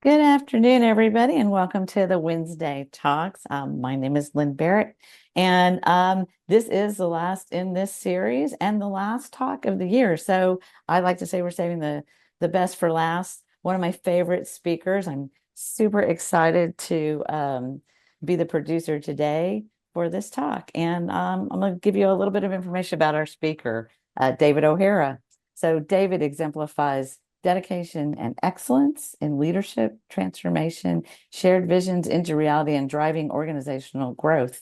Good afternoon, everybody, and welcome to the Wednesday Talks. My name is Lynn Barrett, and this is the last in this series and the last talk of the year. So I like to say we're saving the best for last. One of my favorite speakers. I'm super excited to be the producer today for this talk, and I'm going to give you a little bit of information about our speaker, David O'Hara. So David exemplifies dedication and excellence in leadership, transformation, shared visions into reality, and driving organizational growth.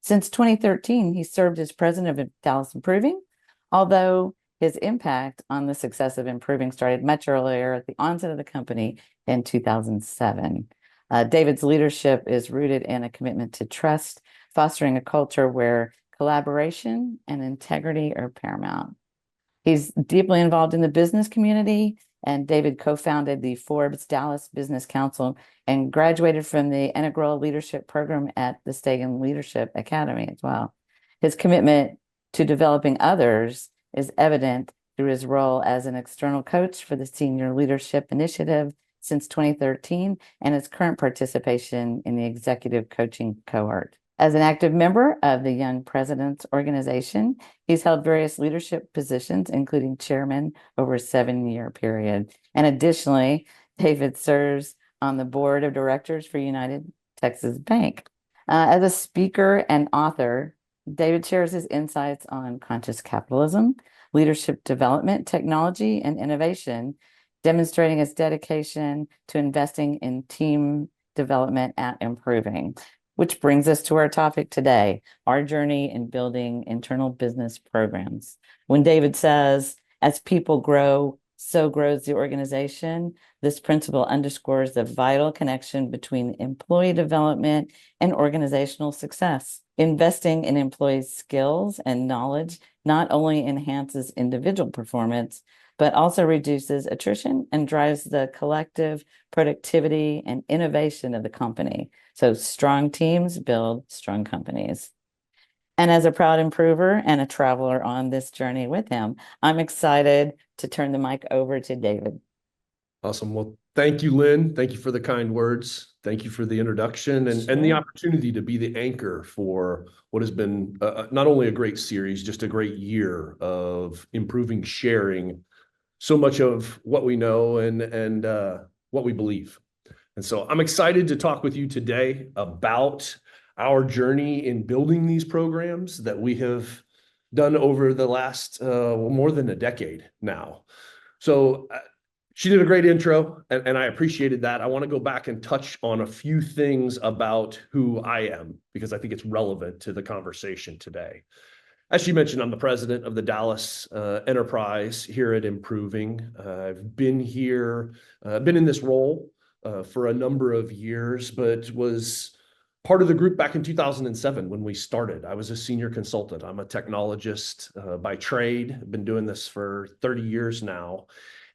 Since 2013, he served as president of Dallas Improving, although his impact on the success of Improving started much earlier at the onset of the company in 2007. David's leadership is rooted in a commitment to trust, fostering a culture where collaboration and integrity are paramount. He's deeply involved in the business community, and David co-founded the Forbes Dallas Business Council and graduated from the Integral Leadership Program at the Stegan Leadership Academy as well. His commitment to developing others is evident through his role as an external coach for the Senior Leadership Initiative since 2013 and his current participation in the executive coaching cohort. As an active member of the Young Presidents Organization, he's held various leadership positions, including chairman over a 7-year period. And additionally, David serves on the board of directors for United Texas Bank. As a speaker and author, David shares his insights on conscious capitalism, leadership development, technology, and innovation, demonstrating his dedication to investing in team development at Improving. Which brings us to our topic today, our journey in building internal business programs. When David says, as people grow, so grows the organization, this principle underscores the vital connection between employee development and organizational success. Investing in employees' skills and knowledge not only enhances individual performance, but also reduces attrition and drives the collective productivity and innovation of the company. So strong teams build strong companies. And as a proud improver and a traveler on this journey with him, I'm excited to turn the mic over to David. Awesome. Well, thank you, Lynn. Thank you for the kind words. Thank you for the introduction and the opportunity to be the anchor for what has been not only a great series, just a great year of improving, sharing so much of what we know and what we believe. And so I'm excited to talk with you today about our journey in building these programs that we have done over the last more than a decade now. So she did a great intro, and I appreciated that. I want to go back and touch on a few things about who I am, because I think it's relevant to the conversation today. As she mentioned, I'm the president of the Dallas enterprise here at Improving. I've been here, been in this role for a number of years, but was part of the group back in 2007 when we started. I was a senior consultant. I'm a technologist by trade. I've been doing this for 30 years now,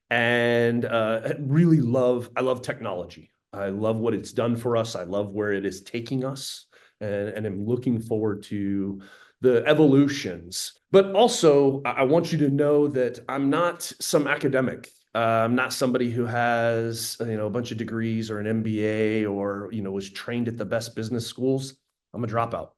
and I love technology. I love what it's done for us. I love where it is taking us, and I'm looking forward to the evolutions. But also, I want you to know that I'm not some academic. I'm not somebody who has, a bunch of degrees or an MBA or, was trained at the best business schools. I'm a dropout.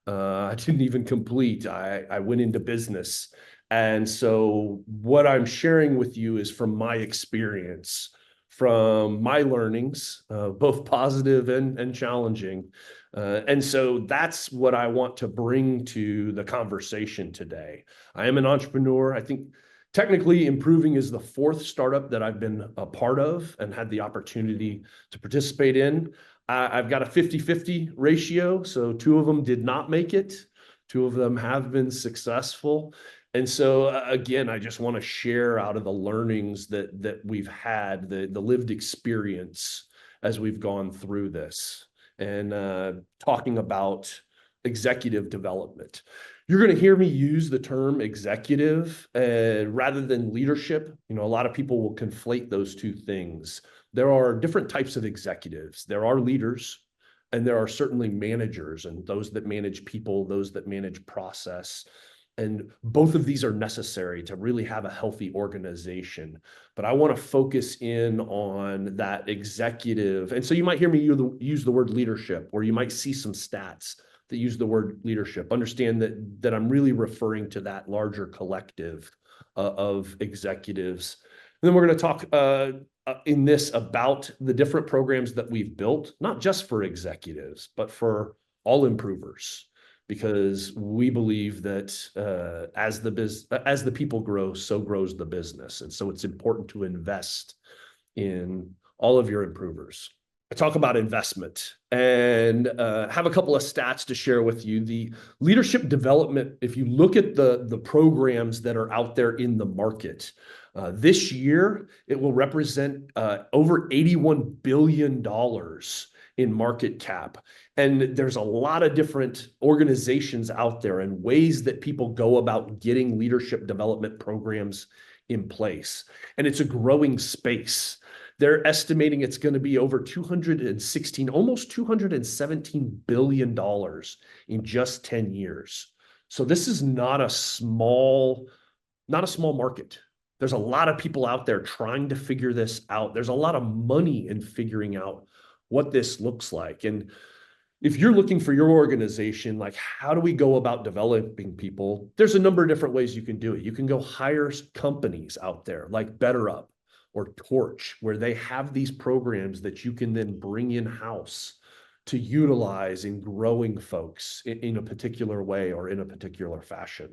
I didn't even complete. I went into business. And so what I'm sharing with you is from my experience, from my learnings, both positive and challenging. And so that's what I want to bring to the conversation today. I am an entrepreneur. I think technically Improving is the 4th startup that I've been a part of and had the opportunity to participate in. I've got a 50-50 ratio. So 2 of them did not make it. 2 of them have been successful. And so again, I just want to share out of the learnings that we've had, the lived experience as we've gone through this, and talking about executive development. You're going to hear me use the term executive rather than leadership. A lot of people will conflate those 2 things. There are different types of executives. There are leaders, and there are certainly managers, and those that manage people, those that manage process. And both of these are necessary to really have a healthy organization. But I want to focus in on that executive. And so you might hear me use the word leadership, or you might see some stats that use the word leadership. Understand that I'm really referring to that larger collective of executives. And then we're going to talk in this about the different programs that we've built, not just for executives, but for all improvers, because we believe that as the people grow, so grows the business. And so it's important to invest in all of your improvers. I talk about investment and have a couple of stats to share with you. The leadership development, if you look at the programs that are out there in the market, this year, it will represent over $81 billion in market cap. And there's a lot of different organizations out there and ways that people go about getting leadership development programs in place. And it's a growing space. They're estimating it's going to be over 216, almost $217 billion in just 10 years. So this is not a small market. There's a lot of people out there trying to figure this out. There's a lot of money in figuring out what this looks like. And if you're looking for your organization, like how do we go about developing people? There's a number of different ways you can do it. You can go hire companies out there like BetterUp or Torch, where they have these programs that you can then bring in-house to utilize in growing folks in a particular way or in a particular fashion.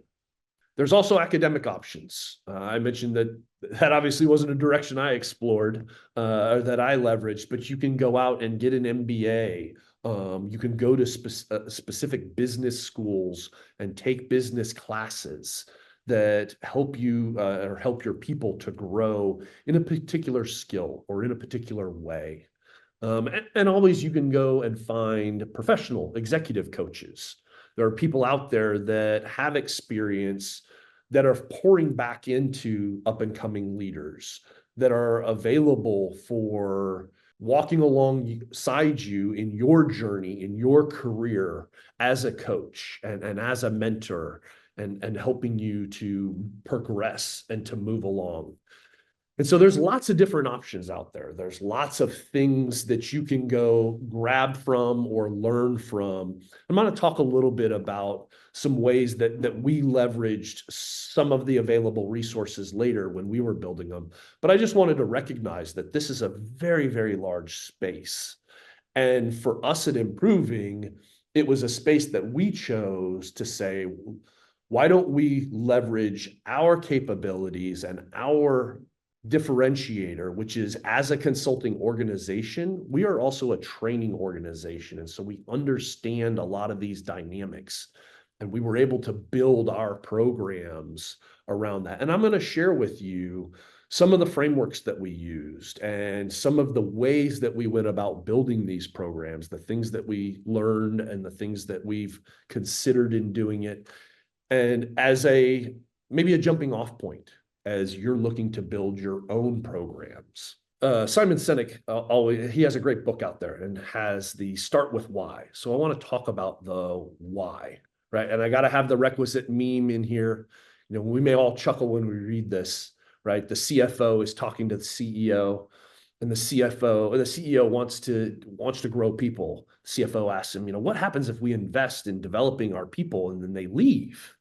There's also academic options. I mentioned that obviously wasn't a direction I explored or that I leveraged, but you can go out and get an MBA. You can go to specific business schools and take business classes that help you or help your people to grow in a particular skill or in a particular way. And always you can go and find professional executive coaches. There are people out there that have experience that are pouring back into up and coming leaders that are available for walking alongside you in your journey, in your career as a coach and as a mentor and helping you to progress and to move along. And so there's lots of different options out there. There's lots of things that you can go grab from or learn from. I'm going to talk a little bit about some ways that we leveraged some of the available resources later when we were building them. But I just wanted to recognize that this is a very, very large space. And for us at Improving, it was a space that we chose to say, why don't we leverage our capabilities and our differentiator, which is as a consulting organization, we are also a training organization. And so we understand a lot of these dynamics. And we were able to build our programs around that. And I'm going to share with you some of the frameworks that we used and some of the ways that we went about building these programs, the things that we learned and the things that we've considered in doing it. And as maybe a jumping off point as you're looking to build your own programs. Simon Sinek, he has a great book out there and has the Start With Why. So I want to talk about the why, right? And I got to have the requisite meme in here. You know, we may all chuckle when we read this, right? The CFO is talking to the CEO, and the CEO wants to grow people. CFO asks him, what happens if we invest in developing our people and then they leave,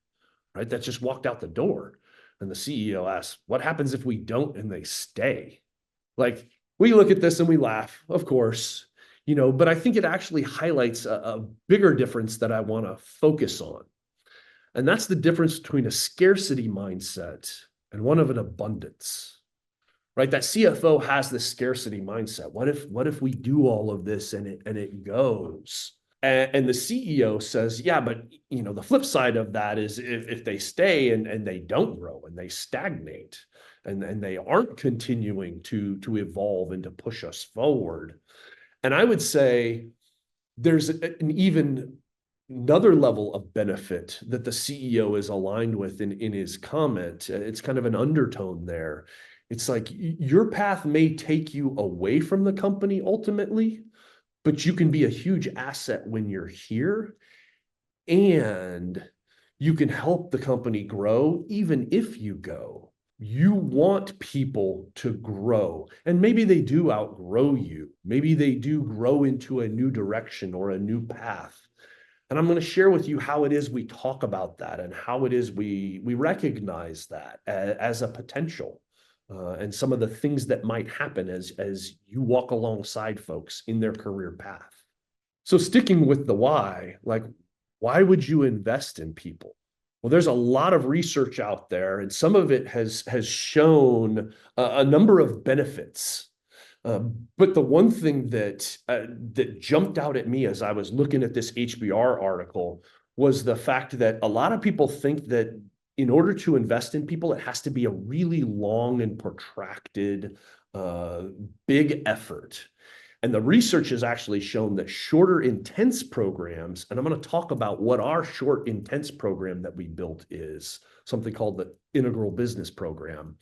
right? That just walked out the door. And the CEO asks, what happens if we don't and they stay? Like, we look at this and we laugh, of course, but I think it actually highlights a bigger difference that I want to focus on. And that's the difference between a scarcity mindset and one of an abundance, right? That CFO has this scarcity mindset. What if we do all of this and it goes? And the CEO says, yeah, but the flip side of that is if they stay and they don't grow and they stagnate and they aren't continuing to evolve and to push us forward. And I would say there's another level of benefit that the CEO is aligned with in his comment. It's kind of an undertone there. It's like your path may take you away from the company ultimately, but you can be a huge asset when you're here. And you can help the company grow even if you go. You want people to grow, and maybe they do outgrow you. Maybe they do grow into a new direction or a new path. And I'm going to share with you how it is we talk about that and how it is we recognize that as a potential, and some of the things that might happen as you walk alongside folks in their career path. So sticking with the why, like, why would you invest in people? Well, there's a lot of research out there, and some of it has shown a number of benefits. But the one thing that jumped out at me as I was looking at this HBR article was the fact that a lot of people think that in order to invest in people, it has to be a really long and protracted, big effort. And the research has actually shown that shorter, intense programs, and I'm going to talk about what our short, intense program that we built is, something called the Integral Business Program,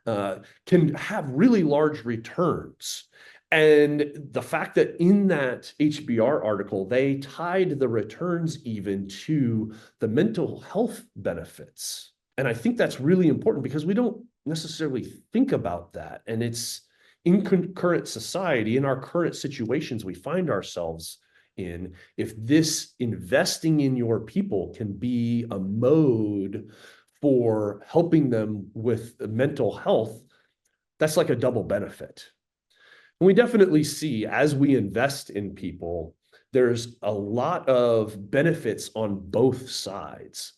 can have really large returns. And the fact that in that HBR article, they tied the returns even to the mental health benefits. And I think that's really important because we don't necessarily think about that. And it's in current society, in our current situations we find ourselves in, if this investing in your people can be a mode for helping them with mental health, that's like a double benefit. And we definitely see as we invest in people, there's a lot of benefits on both sides.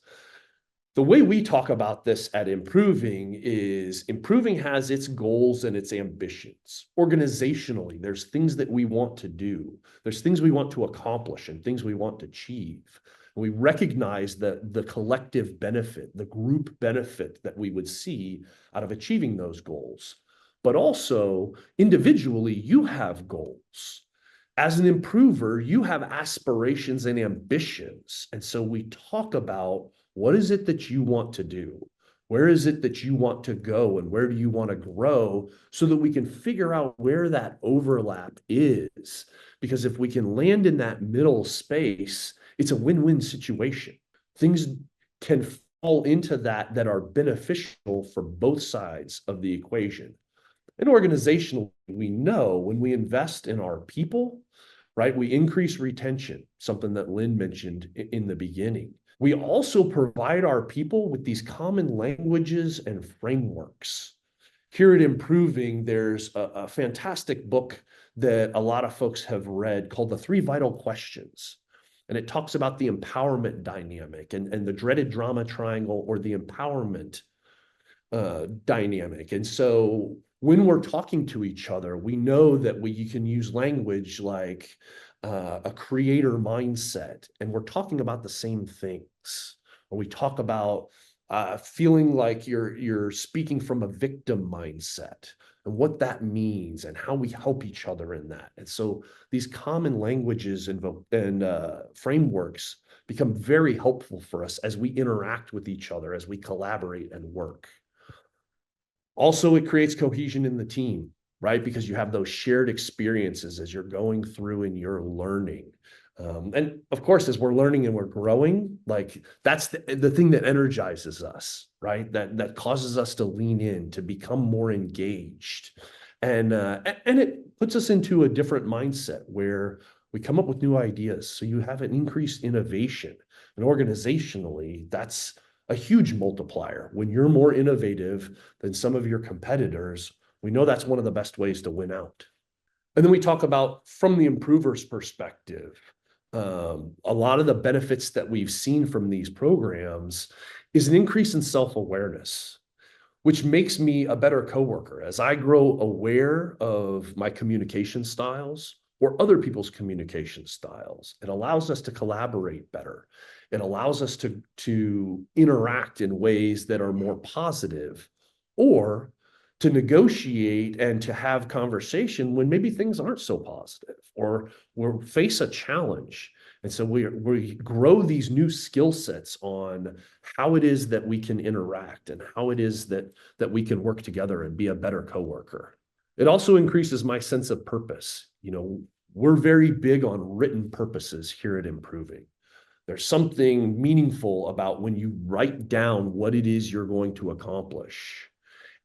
The way we talk about this at Improving is Improving has its goals and its ambitions. Organizationally, there's things that we want to do. There's things we want to accomplish and things we want to achieve. And we recognize that the collective benefit, the group benefit that we would see out of achieving those goals. But also, individually, you have goals. As an improver, you have aspirations and ambitions. And so we talk about, what is it that you want to do? Where is it that you want to go? And where do you want to grow so that we can figure out where that overlap is? Because if we can land in that middle space, it's a win-win situation. Things can fall into that are beneficial for both sides of the equation. And organizationally, we know when we invest in our people, right, we increase retention, something that Lynn mentioned in the beginning. We also provide our people with these common languages and frameworks. Here at Improving, there's a fantastic book that a lot of folks have read called The Three Vital Questions. And it talks about the empowerment dynamic and the dreaded drama triangle, or the empowerment dynamic. And so when we're talking to each other, we know that you can use language like a creator mindset, and we're talking about the same things. Or we talk about feeling like you're speaking from a victim mindset and what that means and how we help each other in that. And so these common languages and frameworks become very helpful for us as we interact with each other, as we collaborate and work. Also, it creates cohesion in the team, right? Because you have those shared experiences as you're going through and you're learning. And of course, as we're learning and we're growing, like that's the thing that energizes us, right? That causes us to lean in, to become more engaged. And it puts us into a different mindset where we come up with new ideas. So you have an increased innovation. And organizationally, that's a huge multiplier. When you're more innovative than some of your competitors, we know that's one of the best ways to win out. And then we talk about, from the improver's perspective, a lot of the benefits that we've seen from these programs is an increase in self-awareness, which makes me a better coworker. As I grow aware of my communication styles or other people's communication styles, it allows us to collaborate better. It allows us to interact in ways that are more positive, or to negotiate and to have conversation when maybe things aren't so positive, or we face a challenge. And so we grow these new skill sets on how it is that we can interact and how it is that we can work together and be a better coworker. It also increases my sense of purpose. You know, we're very big on written purposes here at Improving. There's something meaningful about when you write down what it is you're going to accomplish.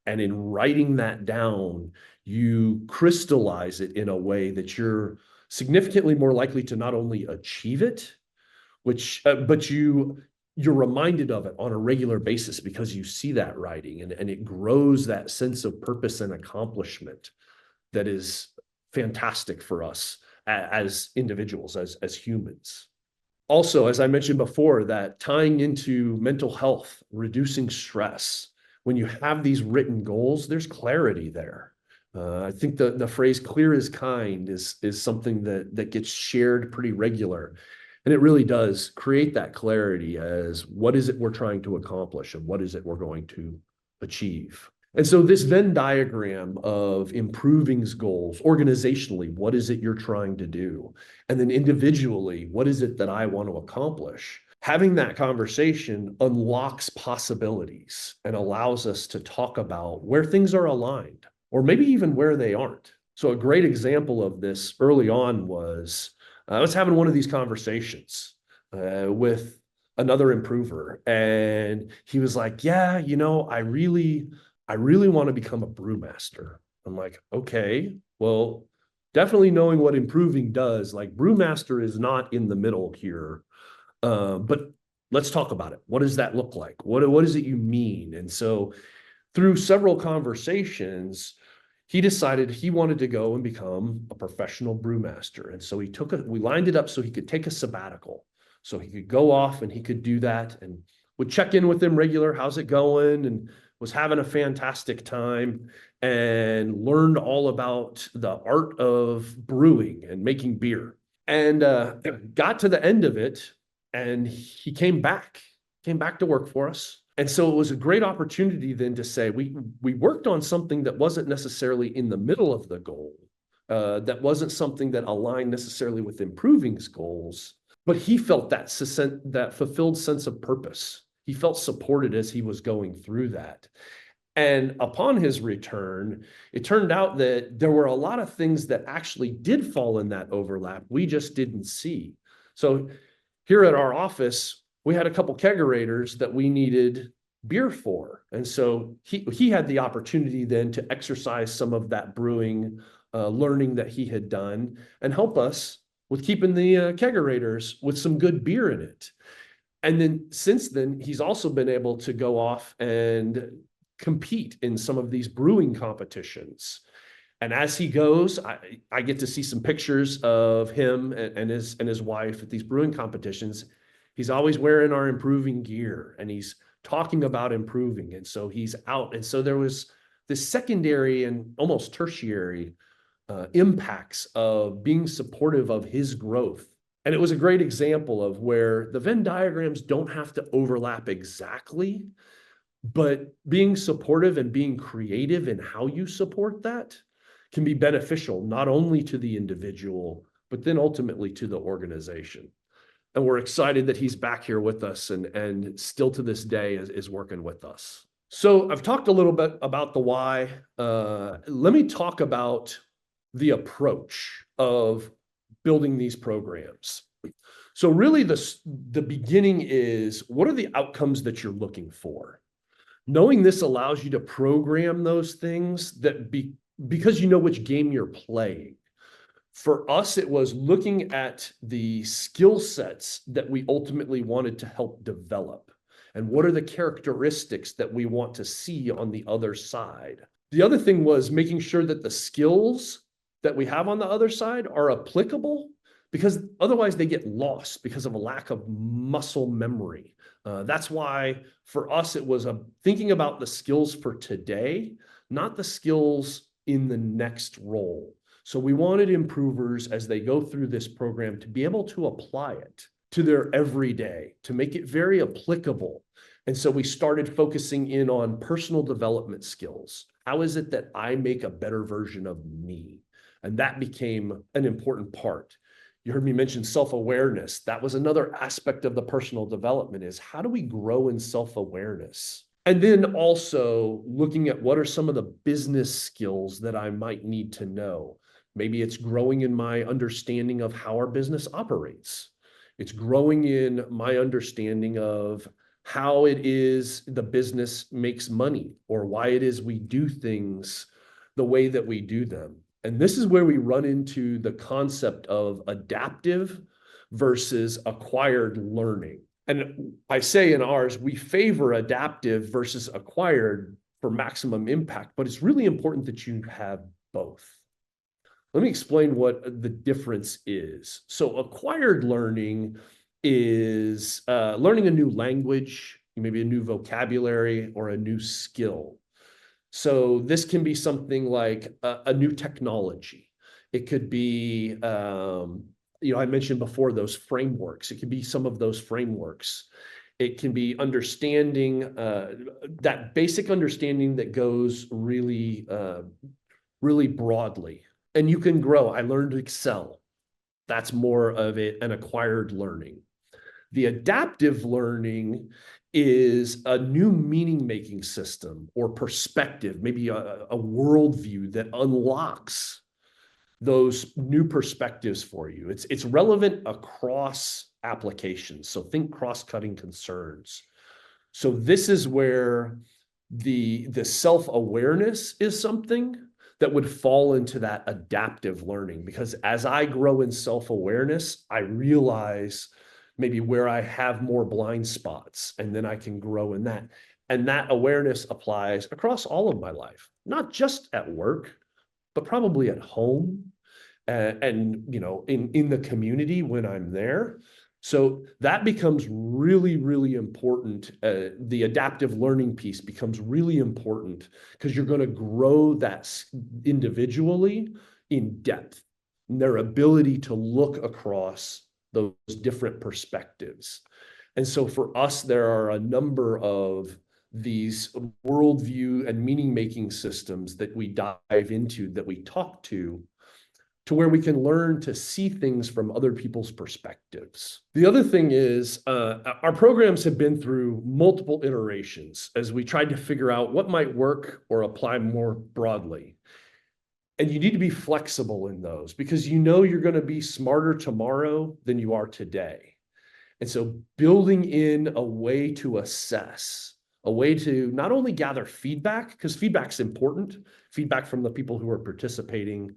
And in writing that down, you crystallize it in a way that you're significantly more likely to not only achieve it, but you're reminded of it on a regular basis because you see that writing, and it grows that sense of purpose and accomplishment that is fantastic for us as individuals, as humans. Also, as I mentioned before, that tying into mental health, reducing stress, when you have these written goals, there's clarity there. I think the phrase "clear as kind" is something that gets shared pretty regular, and it really does create that clarity as what is it we're trying to accomplish and what is it we're going to achieve. And so this Venn diagram of improving's goals, organizationally, what is it you're trying to do? And then individually, what is it that I want to accomplish? Having that conversation unlocks possibilities and allows us to talk about where things are aligned, or maybe even where they aren't. So a great example of this early on was I was having one of these conversations with another improver, and he was like, "Yeah, I really want to become a brewmaster." I'm like, "Okay, well, definitely knowing what improving does, like brewmaster is not in the middle here. But let's talk about it. What does that look like? What does it you mean?" And so through several conversations, he decided he wanted to go and become a professional brewmaster. And so we lined it up so he could take a sabbatical. So he could go off and he could do that, and would check in with him regular. "How's it going?" And was having a fantastic time and learned all about the art of brewing and making beer. And got to the end of it, and he came back to work for us. And so it was a great opportunity then to say we worked on something that wasn't necessarily in the middle of the goal, that wasn't something that aligned necessarily with improving's goals, but he felt that fulfilled sense of purpose. He felt supported as he was going through that. And upon his return, it turned out that there were a lot of things that actually did fall in that overlap we just didn't see. So here at our office, we had a couple kegerators that we needed beer for. And so he had the opportunity then to exercise some of that brewing learning that he had done and help us with keeping the kegerators with some good beer in it. And then since then, he's also been able to go off and compete in some of these brewing competitions. And as he goes, I get to see some pictures of him and his wife at these brewing competitions. He's always wearing our improving gear, and he's talking about improving. And so he's out. And so there was this secondary and almost tertiary impacts of being supportive of his growth. And it was a great example of where the Venn diagrams don't have to overlap exactly, but being supportive and being creative in how you support that can be beneficial, not only to the individual, but then ultimately to the organization. And we're excited that he's back here with us and still to this day is working with us. So I've talked a little bit about the why. Let me talk about the approach of building these programs. So really the beginning is, what are the outcomes that you're looking for? Knowing this allows you to program those things because you know which game you're playing. For us, it was looking at the skill sets that we ultimately wanted to help develop. And what are the characteristics that we want to see on the other side? The other thing was making sure that the skills that we have on the other side are applicable, because otherwise they get lost because of a lack of muscle memory. That's why for us, it was thinking about the skills for today, not the skills in the next role. So we wanted improvers, as they go through this program, to be able to apply it to their everyday, to make it very applicable. And so we started focusing in on personal development skills. How is it that I make a better version of me? And that became an important part. You heard me mention self-awareness. That was another aspect of the personal development, is how do we grow in self-awareness? And then also looking at what are some of the business skills that I might need to know. Maybe it's growing in my understanding of how our business operates. It's growing in my understanding of how it is the business makes money or why it is we do things the way that we do them. And this is where we run into the concept of adaptive versus acquired learning. And I say in ours, we favor adaptive versus acquired for maximum impact, but it's really important that you have both. Let me explain what the difference is. So acquired learning is learning a new language, maybe a new vocabulary or a new skill. So this can be something like a new technology. It could be, I mentioned before those frameworks. It could be some of those frameworks. It can be understanding that basic understanding that goes really, really broadly. And you can grow. I learned Excel. That's more of an acquired learning. The adaptive learning is a new meaning-making system or perspective, maybe a worldview that unlocks those new perspectives for you. It's relevant across applications. So think cross-cutting concerns. So this is where the self-awareness is something that would fall into that adaptive learning, because as I grow in self-awareness, I realize maybe where I have more blind spots, and then I can grow in that. And that awareness applies across all of my life, not just at work, but probably at home and in the community when I'm there. So that becomes really, really important. The adaptive learning piece becomes really important because you're going to grow that individually in depth, and their ability to look across those different perspectives. And so for us, there are a number of these worldview and meaning-making systems that we dive into, that we talk to where we can learn to see things from other people's perspectives. The other thing is our programs have been through multiple iterations as we tried to figure out what might work or apply more broadly. And you need to be flexible in those because you're going to be smarter tomorrow than you are today. And so building in a way to assess, a way to not only gather feedback, because feedback's important, feedback from the people who are participating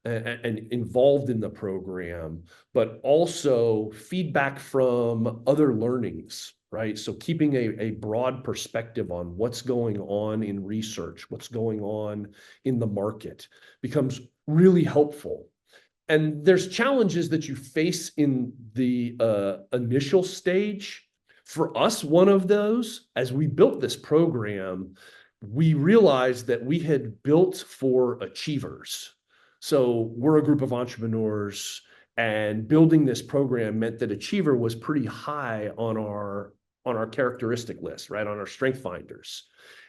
and involved in the program, but also feedback from other learnings, right? So keeping a broad perspective on what's going on in research, what's going on in the market becomes really helpful. And there's challenges that you face in the initial stage. For us, one of those, as we built this program, we realized that we had built for achievers. So we're a group of entrepreneurs, and building this program meant that achiever was pretty high on our characteristic list, right? On our strength finders.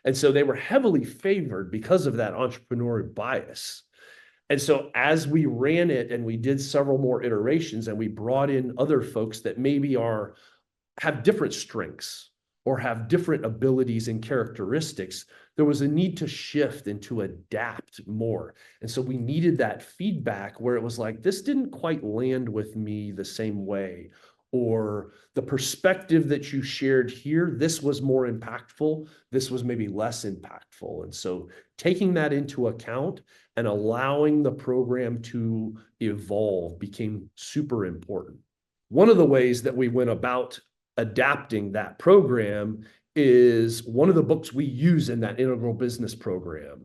And so they were heavily favored because of that entrepreneurial bias. And so as we ran it and we did several more iterations and we brought in other folks that maybe have different strengths or have different abilities and characteristics, there was a need to shift and to adapt more. And so we needed that feedback where it was like, this didn't quite land with me the same way, or the perspective that you shared here, this was more impactful, this was maybe less impactful. And so taking that into account and allowing the program to evolve became super important. One of the ways that we went about adapting that program is one of the books we use in that integral business program.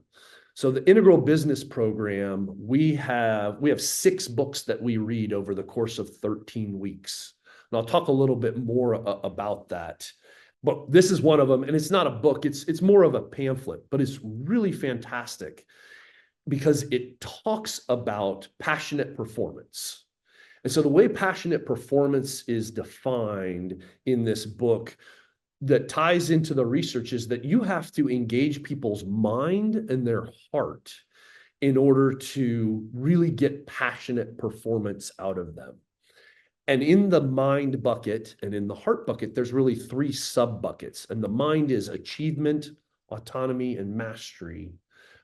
So the integral business program, we have 6 books that we read over the course of 13 weeks. And I'll talk a little bit more about that. But this is one of them, and it's not a book, it's more of a pamphlet, but it's really fantastic because it talks about passionate performance. And so the way passionate performance is defined in this book that ties into the research is that you have to engage people's mind and their heart in order to really get passionate performance out of them. And in the mind bucket and in the heart bucket, there's really 3 sub buckets. And the mind is achievement, autonomy, and mastery.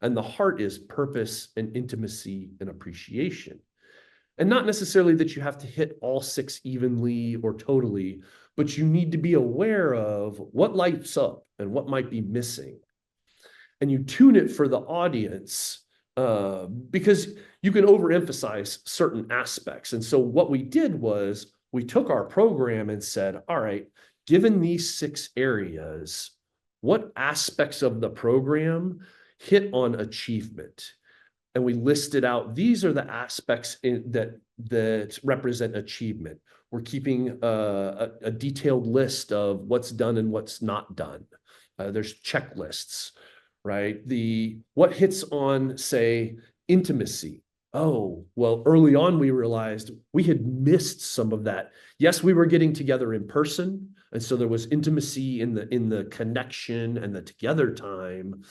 And the heart is purpose and intimacy and appreciation. And not necessarily that you have to hit all 6 evenly or totally, but you need to be aware of what lights up and what might be missing. And you tune it for the audience because you can overemphasize certain aspects. And so what we did was we took our program and said, all right, given these 6 areas, what aspects of the program hit on achievement? And we listed out, these are the aspects that represent achievement. We're keeping a detailed list of what's done and what's not done. There's checklists, right? What hits on, say, intimacy. Oh, well, early on, we realized we had missed some of that. Yes, we were getting together in person, and so there was intimacy in the connection and the together time,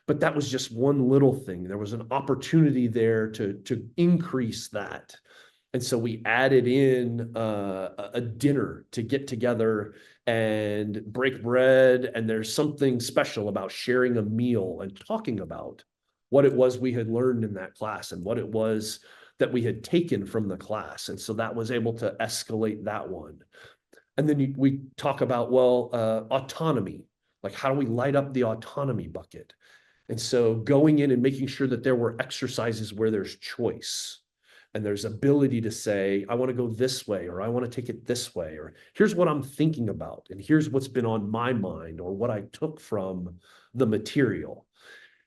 but that was just one little thing. There was an opportunity there to increase that. And so we added in a dinner to get together and break bread. And there's something special about sharing a meal and talking about what it was we had learned in that class and what it was that we had taken from the class. And so that was able to escalate that one. And then we talk about, well, autonomy. Like, how do we light up the autonomy bucket? And so going in and making sure that there were exercises where there's choice and there's ability to say, I want to go this way, or I want to take it this way, or here's what I'm thinking about, and here's what's been on my mind, or what I took from the material.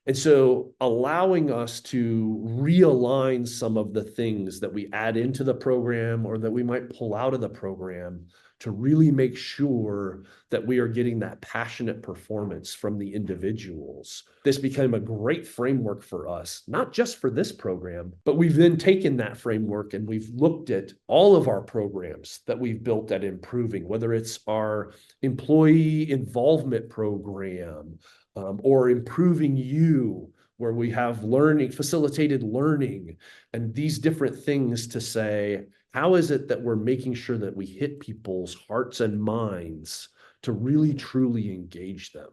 And so allowing us to realign some of the things that we add into the program or that we might pull out of the program to really make sure that we are getting that passionate performance from the individuals. This became a great framework for us, not just for this program, but we've then taken that framework and we've looked at all of our programs that we've built at improving, whether it's our employee involvement program, or improving you, where we have learning, facilitated learning, and these different things to say, how is it that we're making sure that we hit people's hearts and minds to really truly engage them?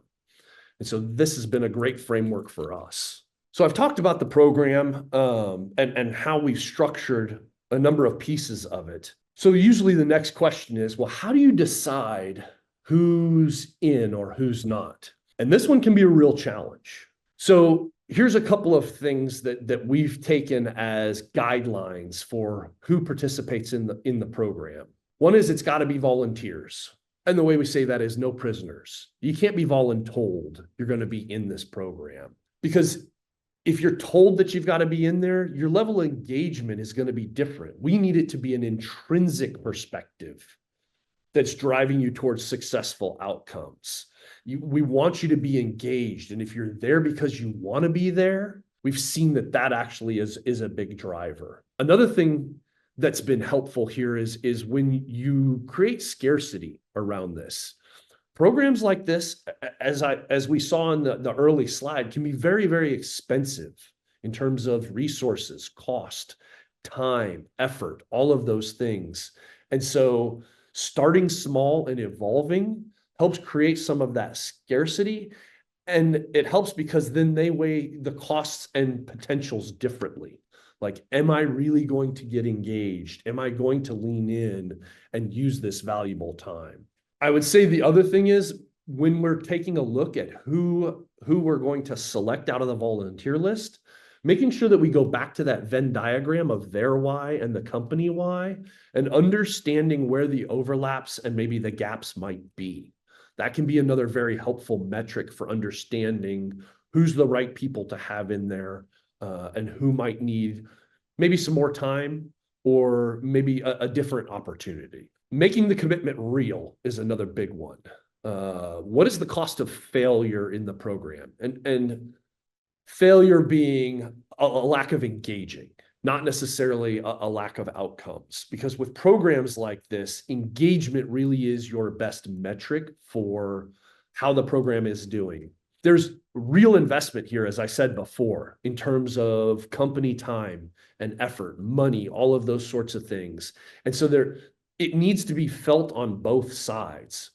And so this has been a great framework for us. So I've talked about the program and how we've structured a number of pieces of it. So usually the next question is, well, how do you decide who's in or who's not? And this one can be a real challenge. So here's a couple of things that we've taken as guidelines for who participates in the program. One is it's got to be volunteers. And the way we say that is no prisoners. You can't be voluntold you're going to be in this program, because if you're told that you've got to be in there, your level of engagement is going to be different. We need it to be an intrinsic perspective that's driving you towards successful outcomes. We want you to be engaged. And if you're there because you want to be there, we've seen that actually is a big driver. Another thing that's been helpful here is when you create scarcity around this. Programs like this, as we saw in the early slide, can be very, very expensive in terms of resources, cost, time, effort, all of those things. And so starting small and evolving helps create some of that scarcity. And it helps because then they weigh the costs and potentials differently. Like, am I really going to get engaged? Am I going to lean in and use this valuable time? I would say the other thing is, when we're taking a look at who we're going to select out of the volunteer list, making sure that we go back to that Venn diagram of their why and the company why, and understanding where the overlaps and maybe the gaps might be. That can be another very helpful metric for understanding who's the right people to have in there, and who might need maybe some more time or maybe a different opportunity. Making the commitment real is another big one. What is the cost of failure in the program? And failure being a lack of engaging, not necessarily a lack of outcomes. Because with programs like this, engagement really is your best metric for how the program is doing. There's real investment here, as I said before, in terms of company time and effort, money, all of those sorts of things. And so it needs to be felt on both sides.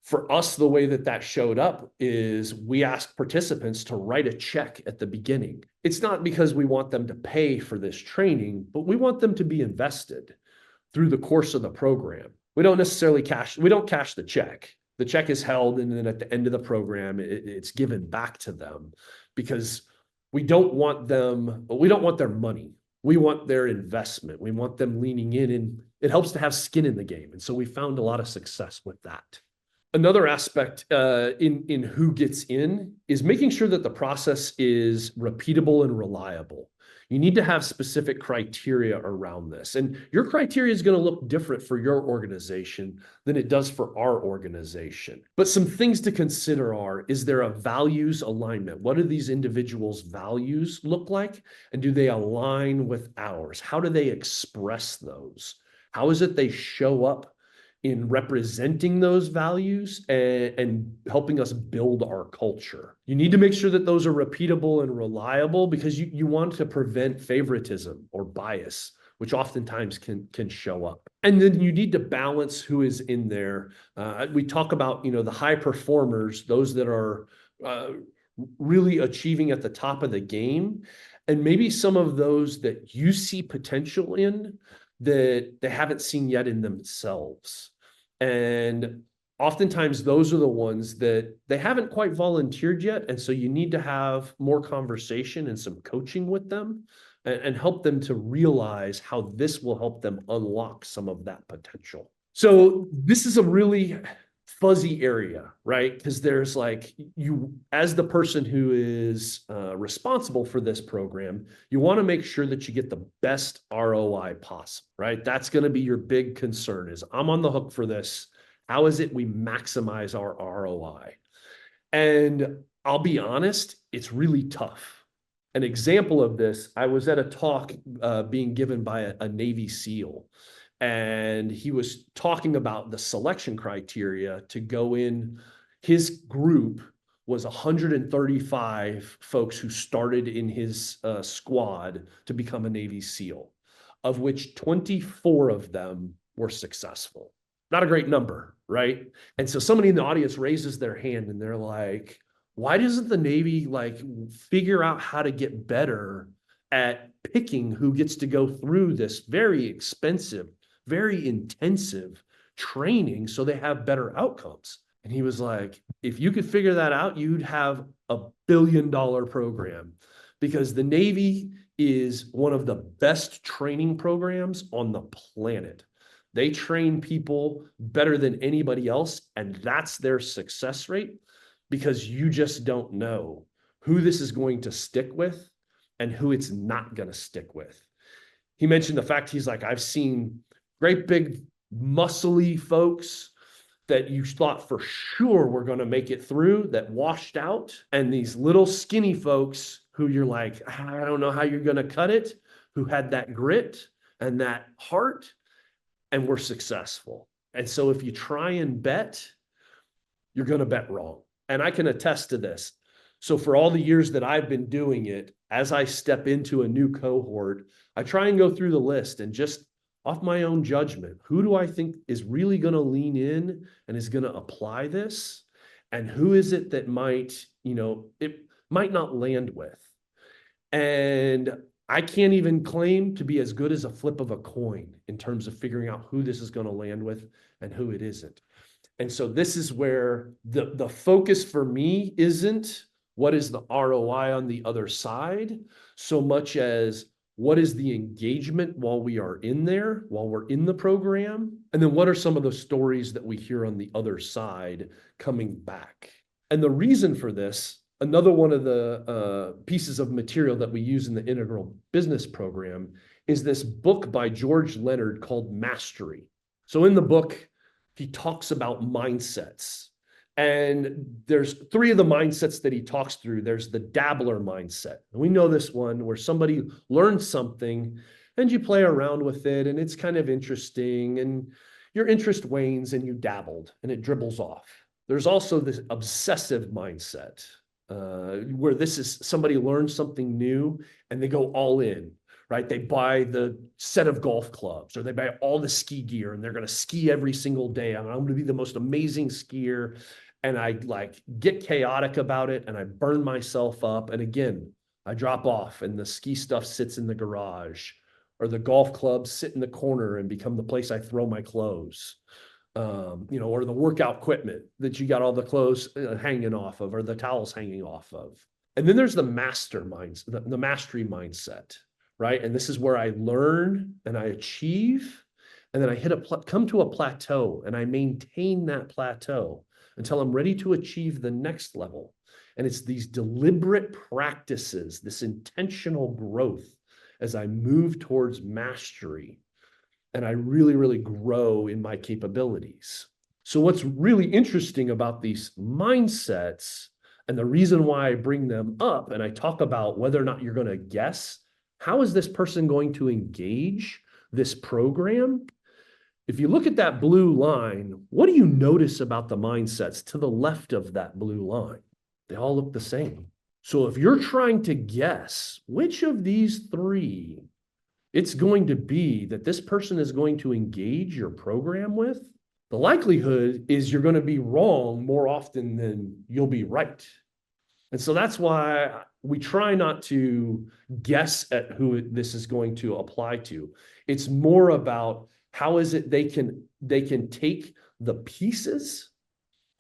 For us, the way that showed up is we ask participants to write a check at the beginning. It's not because we want them to pay for this training, but we want them to be invested through the course of the program. We don't cash the check. The check is held, and then at the end of the program, it's given back to them, because we don't want their money. We want their investment. We want them leaning in, and it helps to have skin in the game. And so we found a lot of success with that. Another aspect in who gets in is making sure that the process is repeatable and reliable. You need to have specific criteria around this. And your criteria is going to look different for your organization than it does for our organization. But some things to consider are, is there a values alignment? What do these individuals' values look like? And do they align with ours? How do they express those? How is it they show up in representing those values and helping us build our culture? You need to make sure that those are repeatable and reliable, because you want to prevent favoritism or bias, which oftentimes can show up. And then you need to balance who is in there. We talk about, the high performers, those that are really achieving at the top of the game, and maybe some of those that you see potential in that they haven't seen yet in themselves. And oftentimes those are the ones that they haven't quite volunteered yet. And so you need to have more conversation and some coaching with them and help them to realize how this will help them unlock some of that potential. So this is a really fuzzy area, right? Because there's you, as the person who is responsible for this program, you want to make sure that you get the best ROI possible, right? That's going to be your big concern, is I'm on the hook for this. How is it we maximize our ROI? And I'll be honest, it's really tough. An example of this, I was at a talk being given by a Navy SEAL, and he was talking about the selection criteria to go in. His group was 135 folks who started in his squad to become a Navy SEAL, of which 24 of them were successful. Not a great number, right? And so somebody in the audience raises their hand and they're like, why doesn't the Navy figure out how to get better at picking who gets to go through this very expensive, very intensive training so they have better outcomes? And he was like, if you could figure that out, you'd have $1 billion program, because the Navy is one of the best training programs on the planet. They train people better than anybody else, and that's their success rate, because you just don't know who this is going to stick with and who it's not going to stick with. He mentioned the fact, he's like, I've seen great big muscly folks that you thought for sure were going to make it through that washed out, and these little skinny folks who you're like, I don't know how you're going to cut it, who had that grit and that heart and were successful. And so if you try and bet, you're going to bet wrong. And I can attest to this. So for all the years that I've been doing it, as I step into a new cohort, I try and go through the list and just off my own judgment, who do I think is really going to lean in and is going to apply this? And who is it that might, it might not land with? And I can't even claim to be as good as a flip of a coin in terms of figuring out who this is going to land with and who it isn't. And so this is where the focus for me isn't what is the ROI on the other side, so much as what is the engagement while we are in there, while we're in the program, and then what are some of the stories that we hear on the other side coming back. And the reason for this, another one of the pieces of material that we use in the Integral Business Program, is this book by George Leonard called Mastery. So in the book, he talks about mindsets. And there's 3 of the mindsets that he talks through. There's the dabbler mindset. And we know this one, where somebody learns something and you play around with it and it's kind of interesting and your interest wanes and you dabbled and it dribbles off. There's also this obsessive mindset, where this is somebody learns something new and they go all in, right? They buy the set of golf clubs, or they buy all the ski gear, and they're going to ski every single day. I'm going to be the most amazing skier. And I like get chaotic about it, and I burn myself up. And again, I drop off, and the ski stuff sits in the garage, or the golf clubs sit in the corner and become the place I throw my clothes. Or the workout equipment that you got all the clothes hanging off of, or the towels hanging off of. And then there's the the mastery mindset, right? And this is where I learn and I achieve, and then I come to a plateau, and I maintain that plateau until I'm ready to achieve the next level. And it's these deliberate practices, this intentional growth as I move towards mastery, and I really, really grow in my capabilities. So what's really interesting about these mindsets, and the reason why I bring them up and I talk about whether or not you're going to guess, how is this person going to engage this program? If you look at that blue line, what do you notice about the mindsets to the left of that blue line? They all look the same. So if you're trying to guess which of these three it's going to be that this person is going to engage your program with, the likelihood is you're going to be wrong more often than you'll be right. And so that's why we try not to guess at who this is going to apply to. It's more about how is it they can take the pieces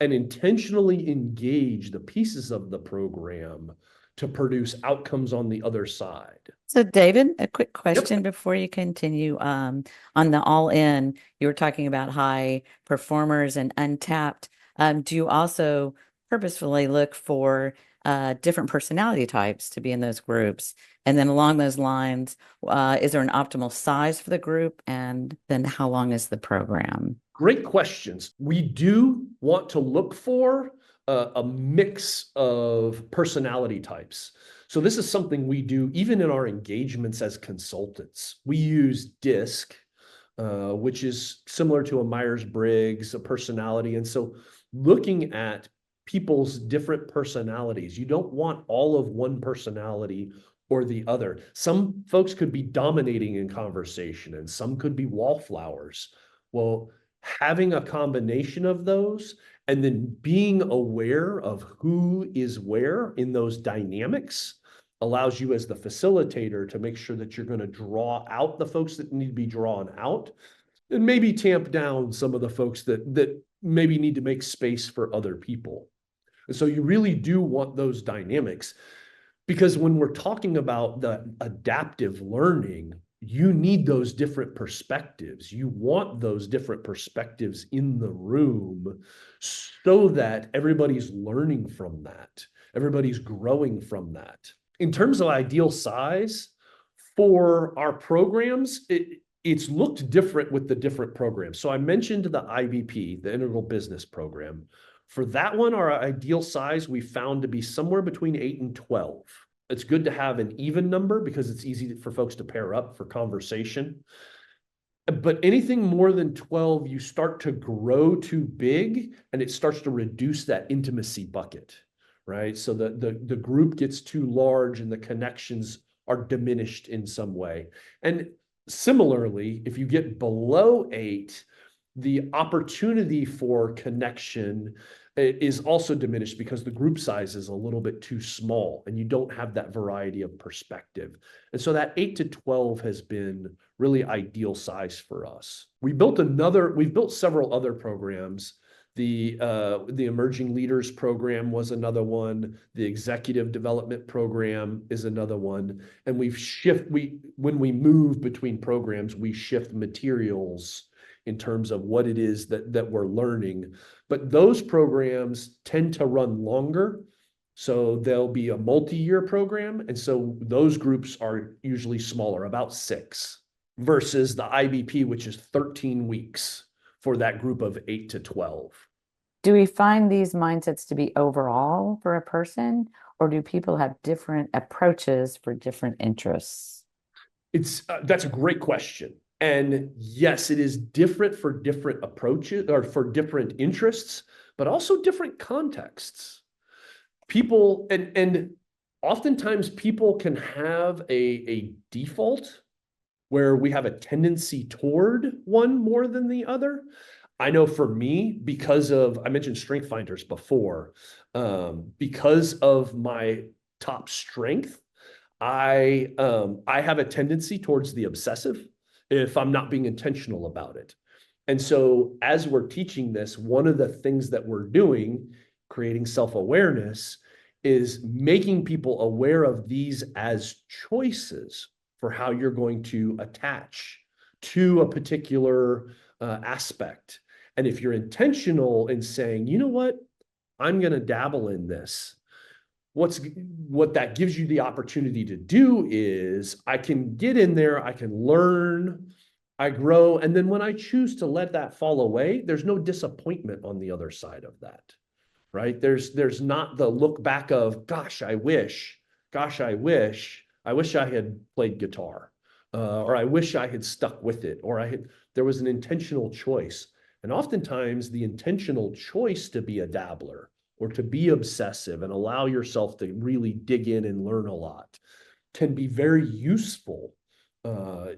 and intentionally engage the pieces of the program to produce outcomes on the other side. So, David, a quick question before you continue. On the all in, you were talking about high performers and untapped. Do you also purposefully look for different personality types to be in those groups? And then along those lines, is there an optimal size for the group? And then how long is the program? Great questions. We do want to look for a mix of personality types. So this is something we do even in our engagements as consultants. We use DISC, which is similar to a Myers-Briggs, a personality. And so looking at people's different personalities, you don't want all of one personality or the other. Some folks could be dominating in conversation, and some could be wallflowers. Well, having a combination of those, and then being aware of who is where in those dynamics allows you as the facilitator to make sure that you're going to draw out the folks that need to be drawn out, and maybe tamp down some of the folks that maybe need to make space for other people. And so you really do want those dynamics, because when we're talking about the adaptive learning, you need those different perspectives. You want those different perspectives in the room so that everybody's learning from that. Everybody's growing from that. In terms of ideal size for our programs, it's looked different with the different programs. So I mentioned the IBP, the Integral Business Program. For that one, our ideal size we found to be somewhere between 8 and 12. It's good to have an even number because it's easy for folks to pair up for conversation. But anything more than 12, you start to grow too big, and it starts to reduce that intimacy bucket, right? So the group gets too large and the connections are diminished in some way. And similarly, if you get below 8, the opportunity for connection is also diminished because the group size is a little bit too small and you don't have that variety of perspective. And so that 8 to 12 has been really ideal size for us. We've built several other programs. The Emerging Leaders Program was another one. The Executive Development Program is another one. And when we move between programs, we shift materials in terms of what it is that we're learning. But those programs tend to run longer. So there'll be a multi-year program. And so those groups are usually smaller, about 6, versus the IBP, which is 13 weeks for that group of 8 to 12. Do we find these mindsets to be overall for a person, or do people have different approaches for different interests? That's a great question. And yes, it is different for different approaches or for different interests, but also different contexts. People, and oftentimes people can have a default where we have a tendency toward one more than the other. I know for me, because of, I mentioned strength finders before, because of my top strength, I have a tendency towards the obsessive if I'm not being intentional about it. And so as we're teaching this, one of the things that we're doing, creating self-awareness, is making people aware of these as choices for how you're going to attach to a particular aspect. And if you're intentional in saying, you know what, I'm going to dabble in this, what that gives you the opportunity to do is I can get in there, I can learn, I grow, and then when I choose to let that fall away, there's no disappointment on the other side of that, right? There's not the look back of, gosh, I wish I had played guitar, or I wish I had stuck with it, or there was an intentional choice. And oftentimes the intentional choice to be a dabbler or to be obsessive and allow yourself to really dig in and learn a lot can be very useful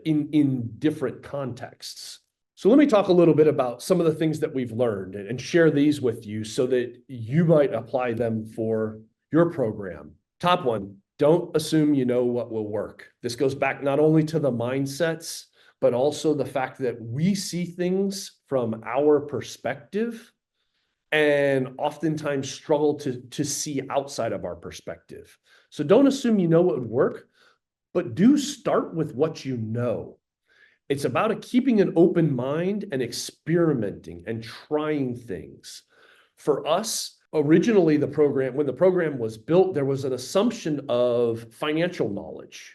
in different contexts. So let me talk a little bit about some of the things that we've learned and share these with you so that you might apply them for your program. Top one, don't assume you know what will work. This goes back not only to the mindsets, but also the fact that we see things from our perspective and oftentimes struggle to see outside of our perspective. So don't assume you know what would work, but do start with what you know. It's about keeping an open mind and experimenting and trying things. For us, originally when the program was built, there was an assumption of financial knowledge.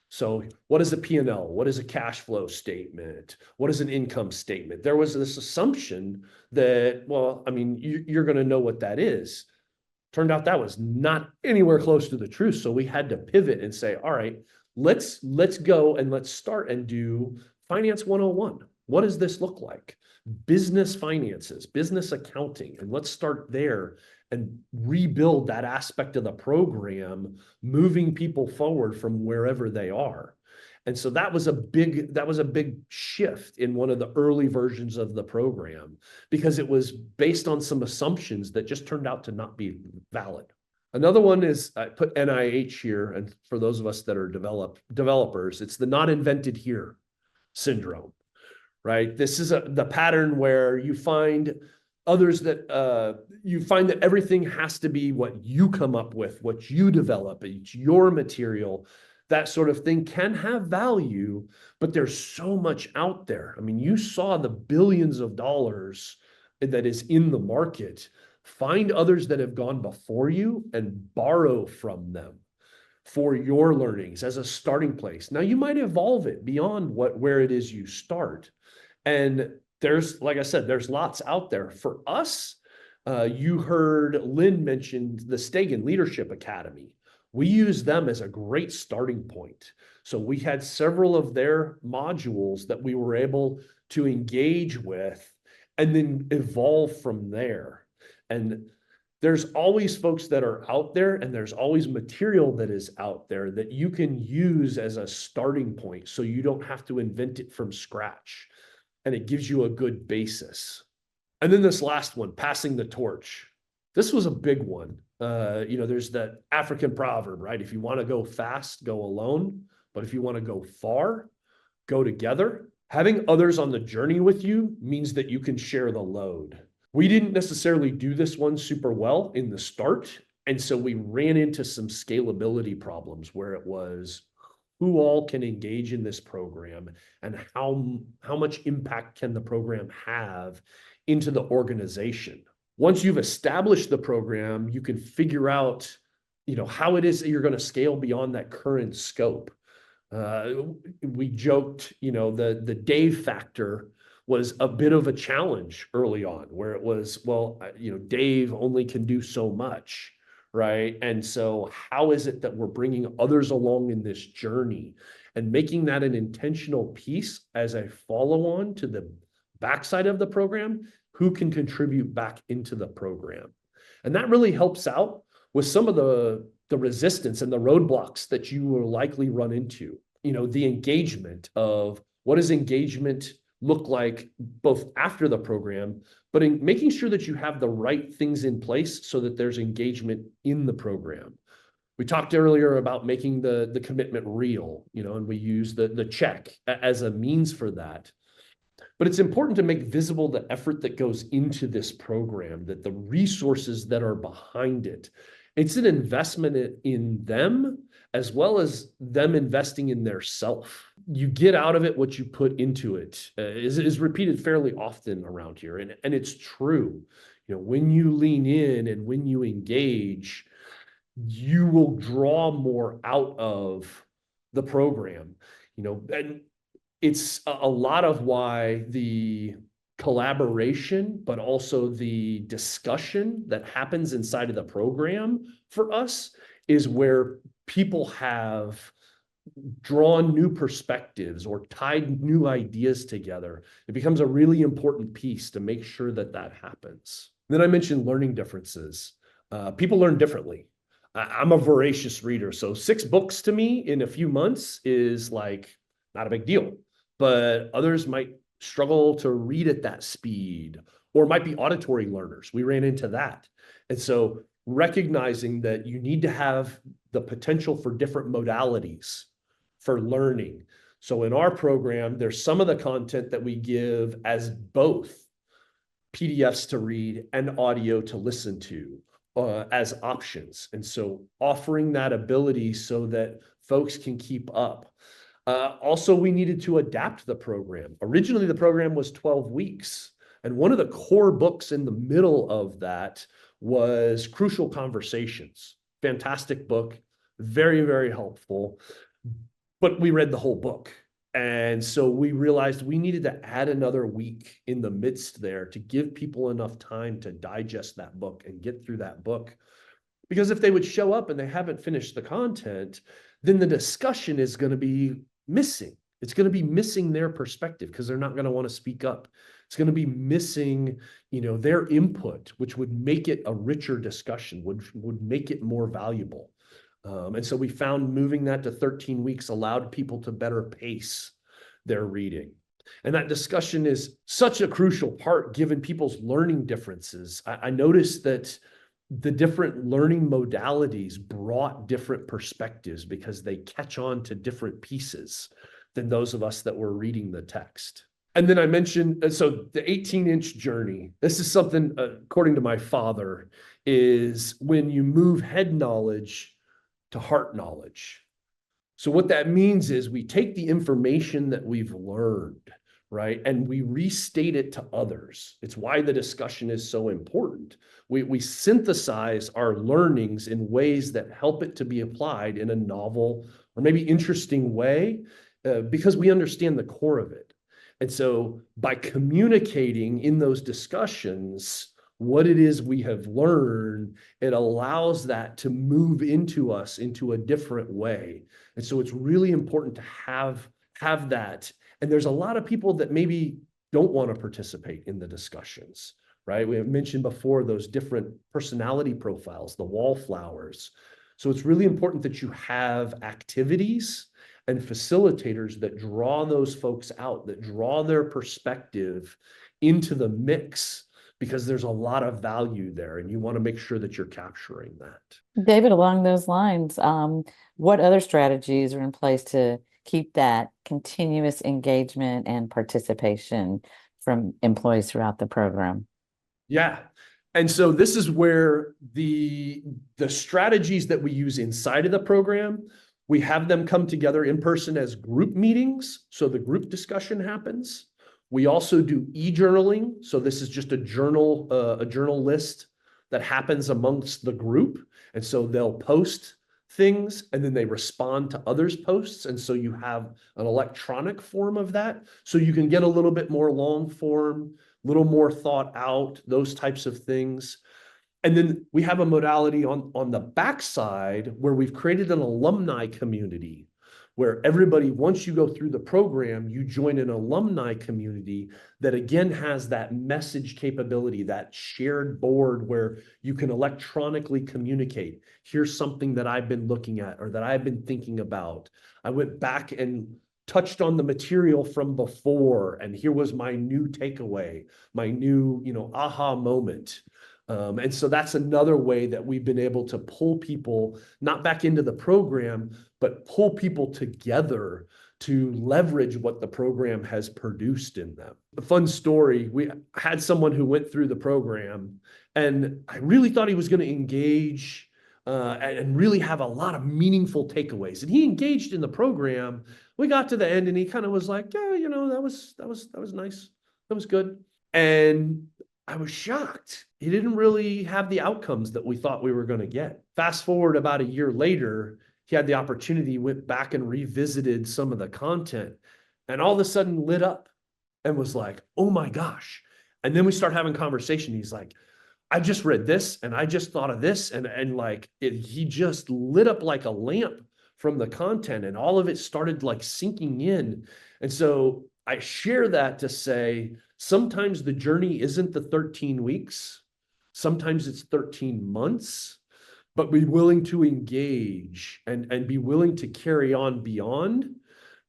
So what is a P&L? What is a cash flow statement? What is an income statement? There was this assumption that, well, I mean, you're going to know what that is. Turned out that was not anywhere close to the truth. So we had to pivot and say, all right, let's go and let's start and do Finance 101. What does this look like? Business finances, business accounting, and let's start there and rebuild that aspect of the program, moving people forward from wherever they are. And so that was a big shift in one of the early versions of the program because it was based on some assumptions that just turned out to not be valid. Another one is I put NIH here, and for those of us that are developers, it's the not invented here syndrome, right? This is the pattern where you find others that you find that everything has to be what you come up with, what you develop, it's your material. That sort of thing can have value, but there's so much out there. I mean, you saw the billions of dollars that is in the market. Find others that have gone before you and borrow from them for your learnings as a starting place. Now, you might evolve it beyond where it is you start. And there's, like I said, there's lots out there. For us, you heard Lynn mention the Stegan Leadership Academy. We use them as a great starting point. So we had several of their modules that we were able to engage with and then evolve from there. And there's always folks that are out there, and there's always material that is out there that you can use as a starting point so you don't have to invent it from scratch. And it gives you a good basis. And then this last one, passing the torch. This was a big one. There's that African proverb, right? If you want to go fast, go alone. But if you want to go far, go together. Having others on the journey with you means that you can share the load. We didn't necessarily do this one super well in the start. And so we ran into some scalability problems where it was who all can engage in this program and how much impact can the program have into the organization. Once you've established the program, you can figure out, how it is that you're going to scale beyond that current scope. We joked, the Dave factor was a bit of a challenge early on where it was, well, Dave only can do so much, right? And so how is it that we're bringing others along in this journey and making that an intentional piece as a follow-on to the backside of the program? Who can contribute back into the program? And that really helps out with some of the the resistance and the roadblocks that you will likely run into. The engagement of what does engagement look like both after the program, but in making sure that you have the right things in place so that there's engagement in the program. We talked earlier about making the commitment real, and we use the check as a means for that. But it's important to make visible the effort that goes into this program, that the resources that are behind it. It's an investment in them as well as them investing in their self. You get out of it what you put into it, is repeated fairly often around here. And it's true. When you lean in and when you engage, you will draw more out of the program, and it's a lot of why the collaboration, but also the discussion that happens inside of the program for us is where people have drawn new perspectives or tied new ideas together. It becomes a really important piece to make sure that that happens. Then I mentioned learning differences. People learn differently. I'm a voracious reader, so 6 books to me in a few months is like not a big deal. But others might struggle to read at that speed or might be auditory learners. We ran into that. And so recognizing that you need to have the potential for different modalities for learning. So in our program, there's some of the content that we give as both PDFs to read and audio to listen to as options. And so offering that ability so that folks can keep up. Also, we needed to adapt the program. Originally, the program was 12 weeks. And one of the core books in the middle of that was Crucial Conversations. Fantastic book, very, very helpful. But we read the whole book. And so we realized we needed to add another week in the midst there to give people enough time to digest that book and get through that book. Because if they would show up and they haven't finished the content, then the discussion is going to be missing. It's going to be missing their perspective because they're not going to want to speak up. It's going to be missing, their input, which would make it a richer discussion, would make it more valuable. And so we found moving that to 13 weeks allowed people to better pace their reading. And that discussion is such a crucial part given people's learning differences. I noticed that the different learning modalities brought different perspectives because they catch on to different pieces than those of us that were reading the text. And then I mentioned, so the 18-inch journey, this is something, according to my father, is when you move head knowledge to heart knowledge. So what that means is we take the information that we've learned, right, and we restate it to others. It's why the discussion is so important. We synthesize our learnings in ways that help it to be applied in a novel or maybe interesting way because we understand the core of it. And so by communicating in those discussions what it is we have learned, it allows that to move into us into a different way. And so it's really important to have that. And there's a lot of people that maybe don't want to participate in the discussions, right? We have mentioned before those different personality profiles, the wallflowers. So it's really important that you have activities and facilitators that draw those folks out, that draw their perspective into the mix, because there's a lot of value there and you want to make sure that you're capturing that. David, along those lines, what other strategies are in place to keep that continuous engagement and participation from employees throughout the program? Yeah. And so this is where the strategies that we use inside of the program, we have them come together in person as group meetings. So the group discussion happens. We also do e-journaling. So this is just a journal list that happens amongst the group. And so they'll post things and then they respond to others' posts. And so you have an electronic form of that. So you can get a little bit more long form, a little more thought out, those types of things. And then we have a modality on the backside where we've created an alumni community where everybody, once you go through the program, you join an alumni community that again has that message capability, that shared board where you can electronically communicate. Here's something that I've been looking at or that I've been thinking about. I went back and touched on the material from before, and here was my new takeaway, my new, aha moment. And so that's another way that we've been able to pull people not back into the program, but pull people together to leverage what the program has produced in them. A fun story, we had someone who went through the program, and I really thought he was going to engage and really have a lot of meaningful takeaways. And he engaged in the program. We got to the end, and he kind of was like, "Yeah, that was nice. That was good." And I was shocked. He didn't really have the outcomes that we thought we were going to get. Fast forward about a year later, he had the opportunity, went back and revisited some of the content, and all of a sudden lit up and was like, "Oh my gosh." And then we start having conversation. He's like, "I just read this and I just thought of this." And like he just lit up like a lamp from the content, and all of it started like sinking in. And so I share that to say, sometimes the journey isn't the 13 weeks. Sometimes it's 13 months, but be willing to engage and be willing to carry on beyond,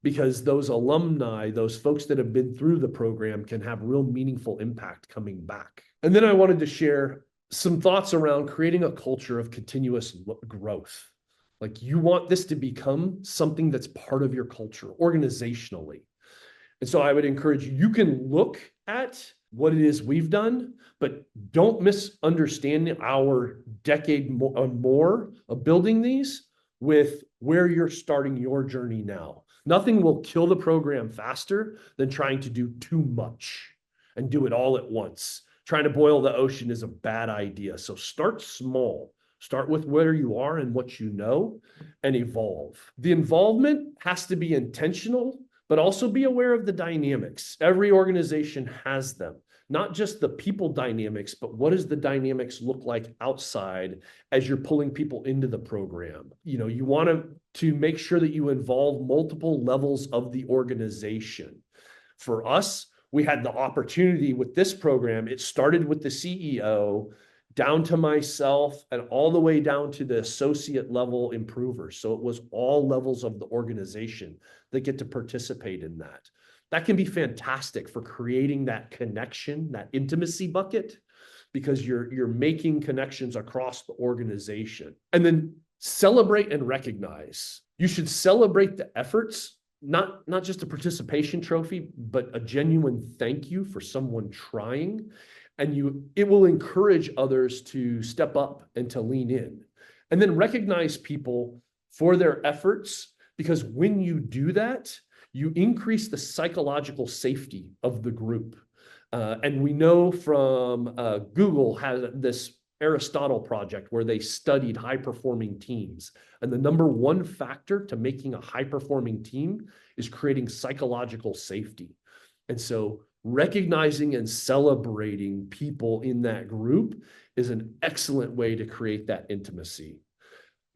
because those alumni, those folks that have been through the program, can have real meaningful impact coming back. And then I wanted to share some thoughts around creating a culture of continuous growth. Like, you want this to become something that's part of your culture organizationally. And so I would encourage you, you can look at what it is we've done, but don't misunderstand our decade or more of building these with where you're starting your journey now. Nothing will kill the program faster than trying to do too much and do it all at once. Trying to boil the ocean is a bad idea. So start small. Start with where you are and what you know, and evolve. The involvement has to be intentional, but also be aware of the dynamics. Every organization has them, not just the people dynamics, but what does the dynamics look like outside as you're pulling people into the program? You want to make sure that you involve multiple levels of the organization. For us, we had the opportunity with this program. It started with the CEO, down to myself, and all the way down to the associate level improvers. So it was all levels of the organization that get to participate in that. That can be fantastic for creating that connection, that intimacy bucket, because you're making connections across the organization. And then celebrate and recognize. You should celebrate the efforts, not just a participation trophy, but a genuine thank you for someone trying. And it will encourage others to step up and to lean in. And then recognize people for their efforts, because when you do that, you increase the psychological safety of the group. And we know from Google has this Aristotle project where they studied high-performing teams. And the number one factor to making a high-performing team is creating psychological safety. And so recognizing and celebrating people in that group is an excellent way to create that intimacy.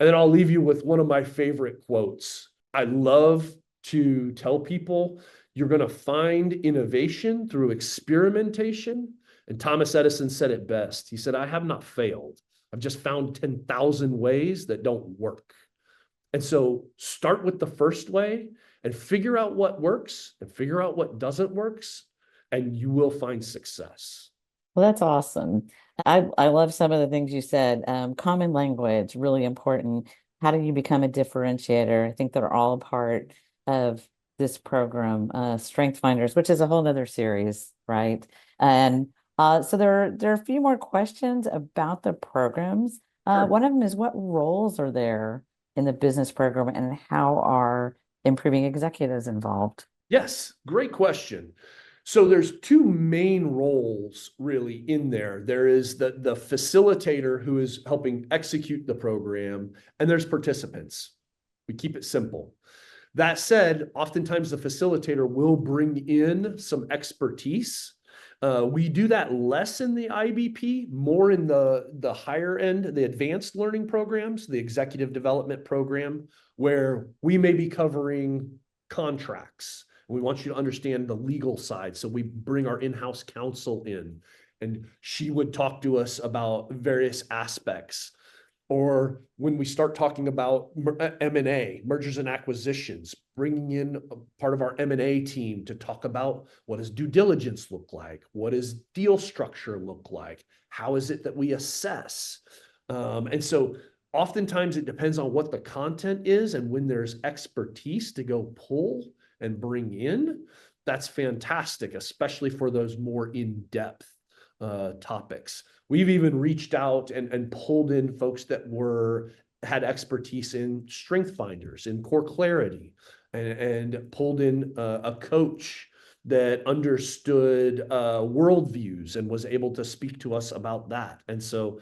And then I'll leave you with one of my favorite quotes. I love to tell people, you're going to find innovation through experimentation. And Thomas Edison said it best. He said, "I have not failed. I've just found 10,000 ways that don't work." And so start with the first way and figure out what works and figure out what doesn't work, and you will find success. Well, that's awesome. I love some of the things you said. Common language, really important. How do you become a differentiator? I think they're all a part of this program, Strength Finders, which is a whole nother series, right? And so there are a few more questions about the programs. Sure. One of them is, what roles are there in the business program, and how are improving executives involved? Yes, great question. So there's two main roles really in there. There is the facilitator who is helping execute the program, and there's participants. We keep it simple. That said, oftentimes the facilitator will bring in some expertise We do that less in the IBP, more in the higher end, the advanced learning programs, the executive development program, where we may be covering contracts. We want you to understand the legal side. So we bring our in-house counsel in, and she would talk to us about various aspects. Or when we start talking about M&A, mergers and acquisitions, bringing in a part of our M&A team to talk about what does due diligence look like? What does deal structure look like? How is it that we assess? And so oftentimes it depends on what the content is, and when there's expertise to go pull and bring in, that's fantastic, especially for those more in-depth topics. We've even reached out and pulled in folks that had expertise in strength finders, in core clarity, and pulled in a coach that understood worldviews and was able to speak to us about that. And so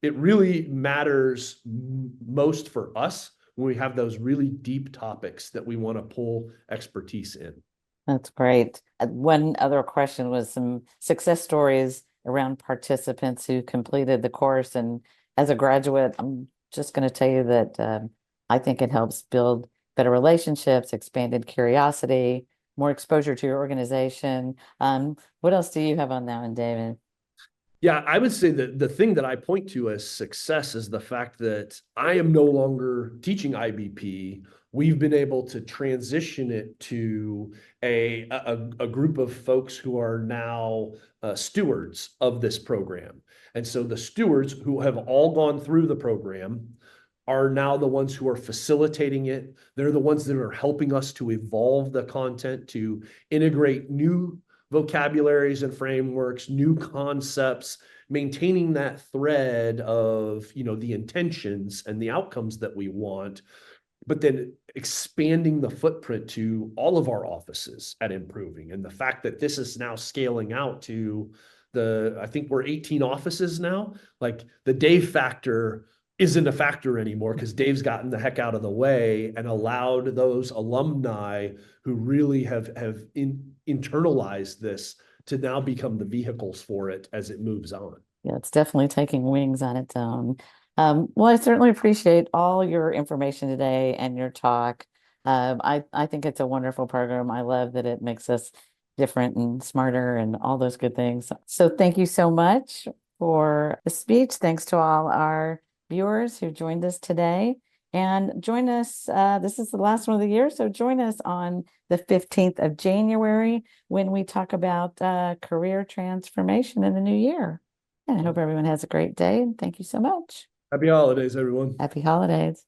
it really matters most for us when we have those really deep topics that we want to pull expertise in. That's great. One other question was some success stories around participants who completed the course. And as a graduate, I'm just going to tell you that I think it helps build better relationships, expanded curiosity, more exposure to your organization. What else do you have on that one, David? Yeah, I would say that the thing that I point to as success is the fact that I am no longer teaching IBP. We've been able to transition it to a group of folks who are now stewards of this program. And so the stewards who have all gone through the program are now the ones who are facilitating it. They're the ones that are helping us to evolve the content, to integrate new vocabularies and frameworks, new concepts, maintaining that thread of, the intentions and the outcomes that we want, but then expanding the footprint to all of our offices at Improving. And the fact that this is now scaling out to I think we're 18 offices now, like the Dave factor isn't a factor anymore because Dave's gotten the heck out of the way and allowed those alumni who really have internalized this to now become the vehicles for it as it moves on. Yeah, it's definitely taking wings on its own. Well, I certainly appreciate all your information today and your talk. I think it's a wonderful program. I love that it makes us different and smarter and all those good things. So thank you so much for the speech. Thanks to all our viewers who joined us today. And join us, this is the last one of the year, so join us on the 15th of January when we talk about career transformation in the new year. And I hope everyone has a great day. And thank you so much. Happy holidays, everyone. Happy holidays.